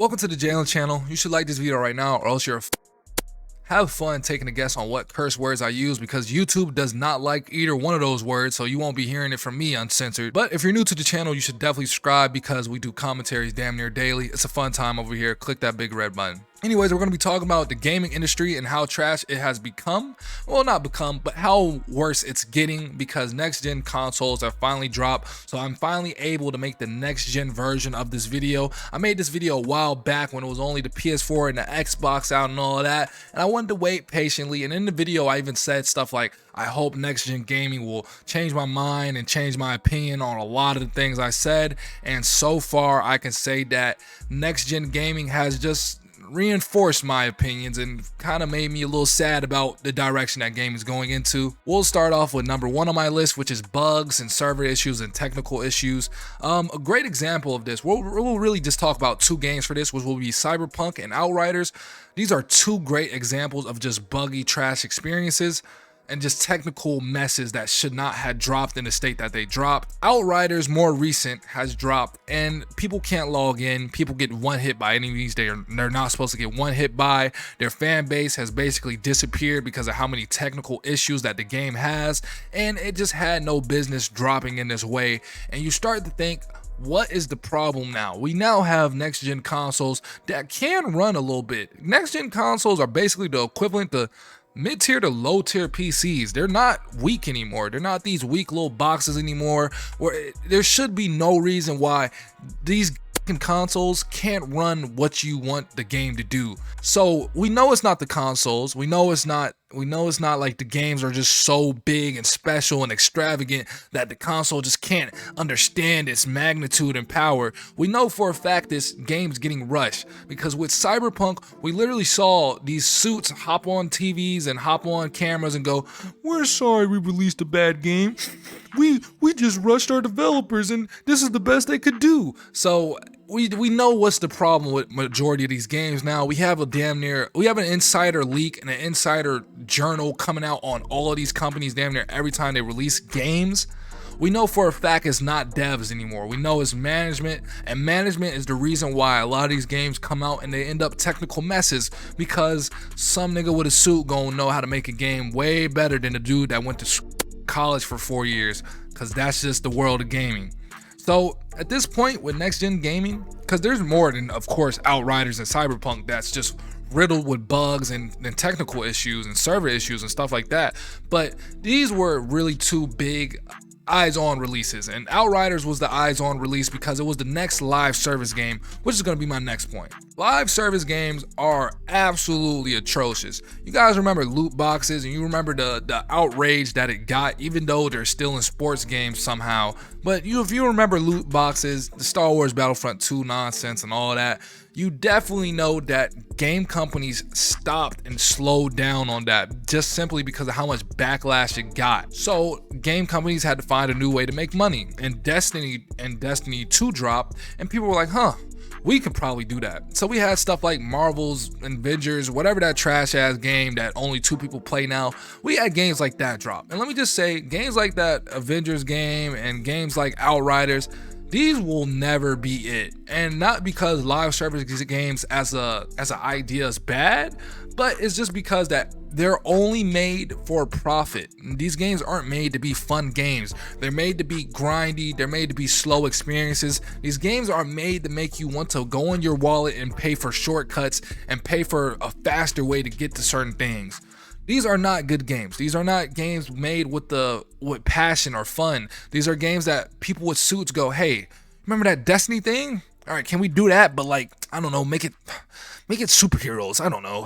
Welcome to the Jalen channel. You should like this video right now or else you're have fun taking a guess on what curse words I use, because YouTube does not like either one of those words, so you won't be hearing it from me uncensored. But if you're new to the channel, you should definitely subscribe because we do commentaries damn near daily. It's a fun time over here. Click that big red button. Anyways, we're going to be talking about the gaming industry and how trash it has become. Well, not become, but how worse it's getting because next-gen consoles have finally dropped. So I'm finally able to make the next-gen version of this video. I made this video a while back when it was only the PS4 and the Xbox out and all of that. And I wanted to wait patiently. And in the video, I even said stuff like, I hope next-gen gaming will change my mind and change my opinion on a lot of the things I said. And so far, I can say that next-gen gaming has just reinforced my opinions and kind of made me a little sad about the direction that game is going into. We'll start off with number one on my list, which is bugs and server issues and technical issues. A great example of this, we'll really just talk about two games for this, which will be Cyberpunk and Outriders. These are two great examples of just buggy trash experiences and just technical messes that should not have dropped in the state that they dropped. Outriders, more recent, has dropped and people can't log in. People get one hit by enemies they're not supposed to get one hit by. Their fan base has basically disappeared because of how many technical issues that the game has, and it just had no business dropping in this way. And you start to think, what is the problem now? We now have next-gen consoles that can run a little bit. Next-gen consoles are basically the equivalent to mid-tier to low-tier PCs. They're not weak anymore. They're not these weak little boxes anymore, where there should be no reason why these consoles can't run what you want the game to do. So we know it's not the consoles. We know it's not like the games are just so big and special and extravagant that the console just can't understand its magnitude and power. We know for a fact this game's getting rushed because with Cyberpunk, we literally saw these suits hop on TVs and hop on cameras and go, "We're sorry we released a bad game. We just rushed our developers and this is the best they could do." So we know what's the problem with majority of these games now. We have an insider leak and an insider journal coming out on all of these companies damn near every time they release games. We know for a fact it's not devs anymore. We know it's management, and management is the reason why a lot of these games come out and they end up technical messes, because some nigga with a suit gonna know how to make a game way better than the dude that went to college for 4 years, because that's just the world of gaming. So at this point with next-gen gaming, because there's more than, of course, Outriders and Cyberpunk that's just riddled with bugs and technical issues and server issues and stuff like that, but these were really two big eyes-on releases, and Outriders was the eyes-on release because it was the next live service game, which is going to be my next point. Live service games are absolutely atrocious. You guys remember loot boxes, and you remember the outrage that it got, even though they're still in sports games somehow. But if you remember loot boxes, the Star Wars Battlefront 2 nonsense and all that, you definitely know that game companies stopped and slowed down on that just simply because of how much backlash it got. So game companies had to find a new way to make money, and Destiny 2 dropped and people were like, we could probably do that. So we had stuff like Marvel's Avengers, whatever that trash ass game that only 2 people play now. We had games like that drop. And let me just say, games like that Avengers game and games like Outriders, these will never be it. And not because live service games as a idea is bad, but it's just because that they're only made for profit. These games aren't made to be fun games. They're made to be grindy. They're made to be slow experiences. These games are made to make you want to go in your wallet and pay for shortcuts and pay for a faster way to get to certain things. These are not good games. These are not games made with passion or fun. These are games that people with suits go, "Hey, remember that Destiny thing? All right, can we do that? But like, I don't know, make it superheroes. I don't know.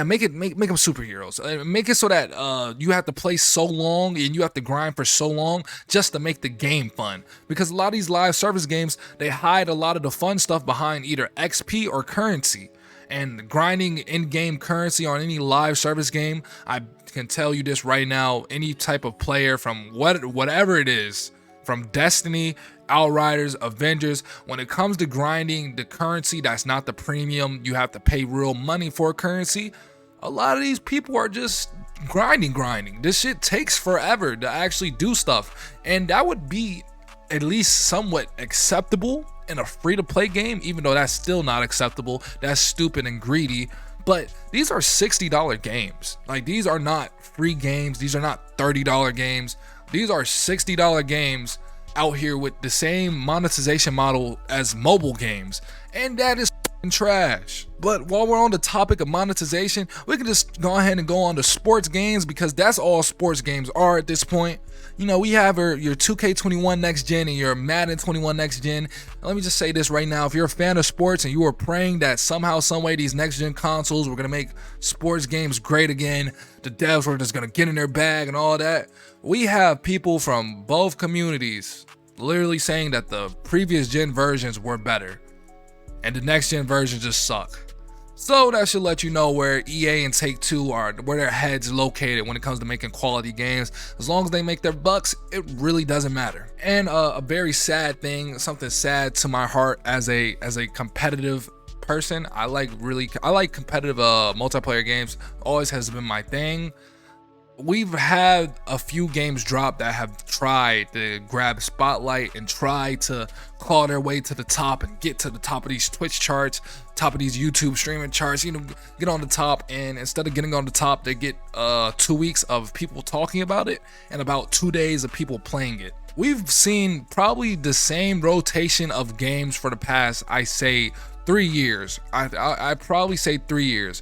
Make them superheroes. Make it so that you have to play so long and you have to grind for so long just to make the game fun. Because a lot of these live service games, they hide a lot of the fun stuff behind either XP or currency. And grinding in-game currency on any live service game, I can tell you this right now, any type of player from whatever it is, from Destiny, Outriders, Avengers, when it comes to grinding the currency that's not the premium, you have to pay real money for currency, a lot of these people are just grinding. This shit takes forever to actually do stuff, and that would be at least somewhat acceptable in a free-to-play game, even though that's still not acceptable. That's stupid and greedy. But these are $60 games. Like, these are not free games. These are not $30 games. These are $60 games out here with the same monetization model as mobile games. And that is trash. But while we're on the topic of monetization, we can just go ahead and go on to sports games, because that's all sports games are at this point. You know, we have your 2K21 next gen and your Madden 21 next gen. Let me just say this right now: if you're a fan of sports and you are praying that somehow, some way, these next gen consoles were gonna make sports games great again, the devs were just gonna get in their bag and all that, we have people from both communities literally saying that the previous gen versions were better and the next gen versions just suck. So that should let you know where EA and Take-Two are, where their heads located when it comes to making quality games. As long as they make their bucks, it really doesn't matter. And a very sad thing, something sad to my heart as a competitive person. I like competitive multiplayer games. Always has been my thing. We've had a few games drop that have tried to grab spotlight and try to claw their way to the top and get to the top of these Twitch charts, top of these YouTube streaming charts, you know, get on the top. And instead of getting on the top, they get 2 weeks of people talking about it and about 2 days of people playing it. We've seen probably the same rotation of games for the past, I say, 3 years. I probably say 3 years.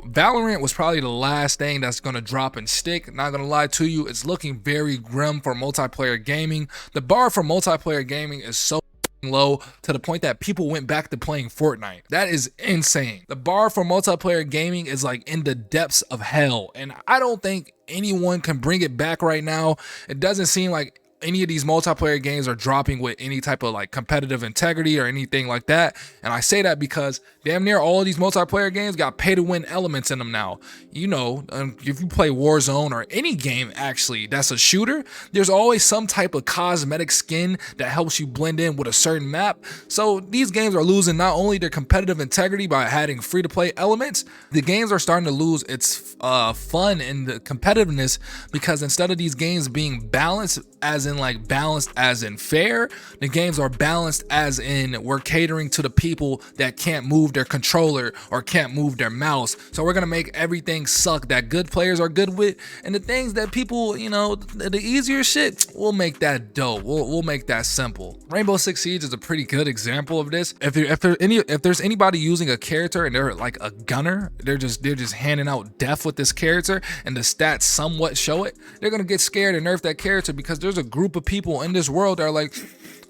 Valorant was probably the last thing that's going to drop and stick. Not going to lie to you, it's looking very grim for multiplayer gaming. The bar for multiplayer gaming is so low to the point that people went back to playing Fortnite. That is insane. The bar for multiplayer gaming is like in the depths of hell, and I don't think anyone can bring it back right now. It doesn't seem like any of these multiplayer games are dropping with any type of like competitive integrity or anything like that. And I say that because damn near all of these multiplayer games got pay to win elements in them now. You know, if you play Warzone or any game actually that's a shooter, there's always some type of cosmetic skin that helps you blend in with a certain map. So these games are losing not only their competitive integrity by adding free to play elements, the games are starting to lose its fun and the competitiveness, because instead of these games being balanced as in fair, the games are balanced as in we're catering to the people that can't move their controller or can't move their mouse. So we're gonna make everything suck that good players are good with, and the things that people, you know, the easier shit, we'll make that dope. We'll make that simple. Rainbow Six Siege is a pretty good example of this. If there's anybody using a character and they're like a gunner, they're just handing out death with this character, and the stats somewhat show it, they're gonna get scared and nerf that character, because there's a group of people in this world that are like,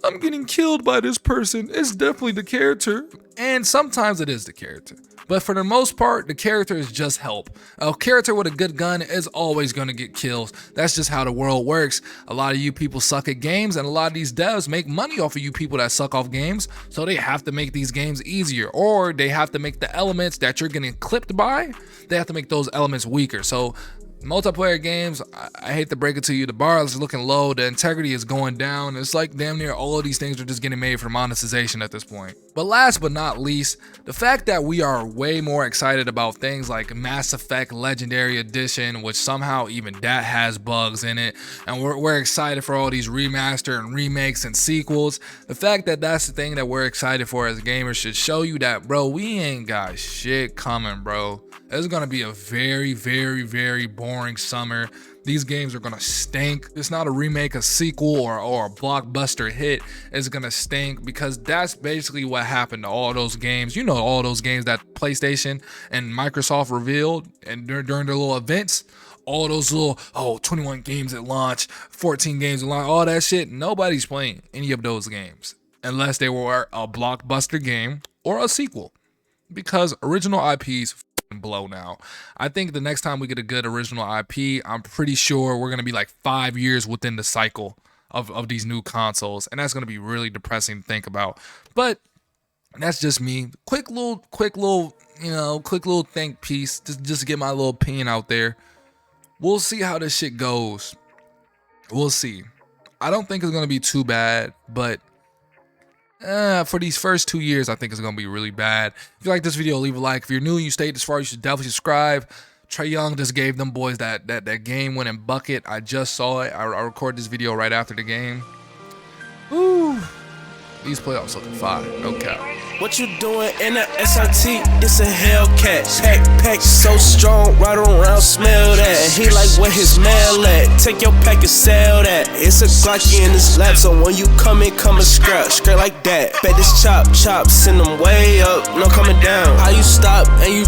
I'm getting killed by this person. It's definitely the character. And sometimes it is the character. But for the most part, the character is just help. A character with a good gun is always going to get kills. That's just how the world works. A lot of you people suck at games, and a lot of these devs make money off of you people that suck off games. So they have to make these games easier, or they have to make the elements that you're getting clipped by, they have to make those elements weaker. So multiplayer games, I hate to break it to you, the bar is looking low, the integrity is going down. It's like damn near all of these things are just getting made for monetization at this point. But last but not least, the fact that we are way more excited about things like Mass Effect Legendary Edition, which somehow even that has bugs in it, and we're excited for all these remaster and remakes and sequels. The fact that that's the thing that we're excited for as gamers should show you that, bro, we ain't got shit coming, bro. It's gonna be a very, very, very boring summer. These games are gonna stink. It's not a remake, a sequel, or a blockbuster hit. It's gonna stink, because that's basically what happened to all those games. You know, all those games that PlayStation and Microsoft revealed and during their little events. All those little, 21 games at launch, 14 games at launch, all that shit. Nobody's playing any of those games unless they were a blockbuster game or a sequel, because original IPs blow now. I think the next time we get a good original IP, I'm pretty sure we're gonna be like 5 years within the cycle of these new consoles, and that's gonna be really depressing to think about. But that's just me. Quick little think piece, just to get my little opinion out there. We'll see how this shit goes. We'll see. I don't think it's gonna be too bad, but for these first 2 years, I think it's gonna be really bad. If you like this video, leave a like. If you're new and you stayed this far, you should definitely subscribe. Trey Young just gave them boys that game winning bucket. I just saw it. I recorded this video right after the game. Whew. These playoffs looking fire, no cap. What you doing in the SRT? It's a Hellcat. Pack so strong, right around, smell that. He like where his mail at. Take your pack and sell that. It's a Glocky in his lap, so when you come in, come and scratch like that. Bet this chop, send them way up, no coming down. How you stop and you